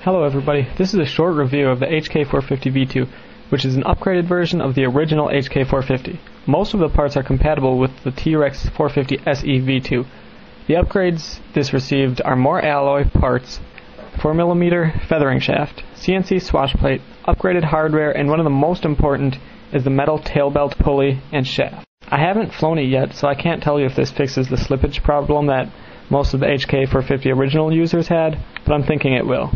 Hello everybody, this is a short review of the HK450 V2, which is an upgraded version of the original HK450. Most of the parts are compatible with the T-Rex 450 SE V2. The upgrades this received are more alloy parts, 4mm feathering shaft, CNC swash plate, upgraded hardware, and one of the most important is the metal tail belt pulley and shaft. I haven't flown it yet, so I can't tell you if this fixes the slippage problem that most of the HK450 original users had, but I'm thinking it will.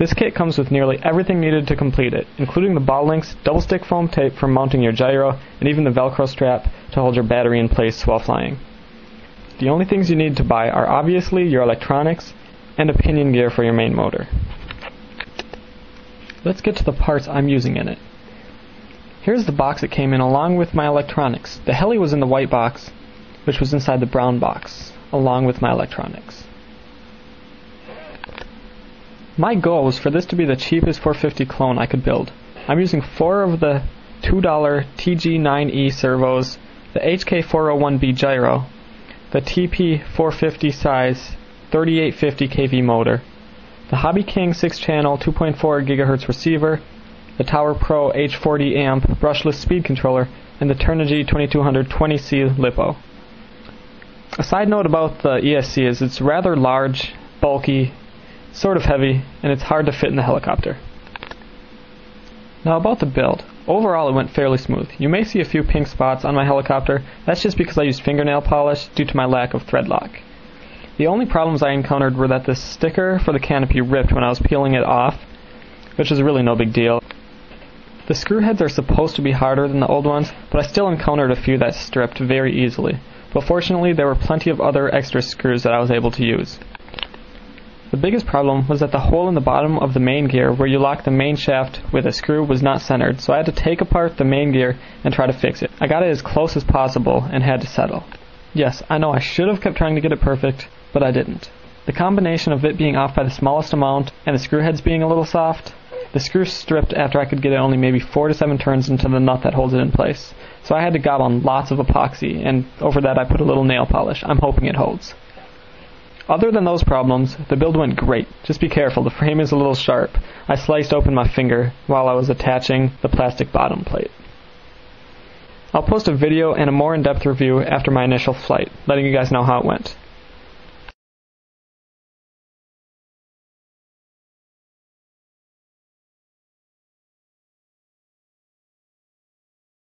This kit comes with nearly everything needed to complete it, including the ball links, double stick foam tape for mounting your gyro, and even the Velcro strap to hold your battery in place while flying. The only things you need to buy are obviously your electronics and a pinion gear for your main motor. Let's get to the parts I'm using in it. Here's the box it came in along with my electronics. The heli was in the white box, which was inside the brown box, along with my electronics. My goal was for this to be the cheapest 450 clone I could build. I'm using 4 of the $2 TG9E servos, the HK401B gyro, the TP450 size 3850 kV motor, the Hobby King 6-channel 2.4 GHz receiver, the Tower Pro H40 amp brushless speed controller, and the Turnigy 2220C LiPo. A side note about the ESC is it's rather large, bulky, sort of heavy, and it's hard to fit in the helicopter. Now about the build. Overall it went fairly smooth. You may see a few pink spots on my helicopter. That's just because I used fingernail polish due to my lack of thread lock. The only problems I encountered were that the sticker for the canopy ripped when I was peeling it off, which is really no big deal. The screw heads are supposed to be harder than the old ones, but I still encountered a few that stripped very easily. But fortunately there were plenty of other extra screws that I was able to use. The biggest problem was that the hole in the bottom of the main gear where you lock the main shaft with a screw was not centered, so I had to take apart the main gear and try to fix it. I got it as close as possible and had to settle. Yes, I know I should have kept trying to get it perfect, but I didn't. The combination of it being off by the smallest amount and the screw heads being a little soft, the screw stripped after I could get it only maybe 4 to 7 turns into the nut that holds it in place. So I had to gob on lots of epoxy, and over that I put a little nail polish. I'm hoping it holds. Other than those problems, the build went great. Just be careful, the frame is a little sharp. I sliced open my finger while I was attaching the plastic bottom plate. I'll post a video and a more in-depth review after my initial flight, letting you guys know how it went.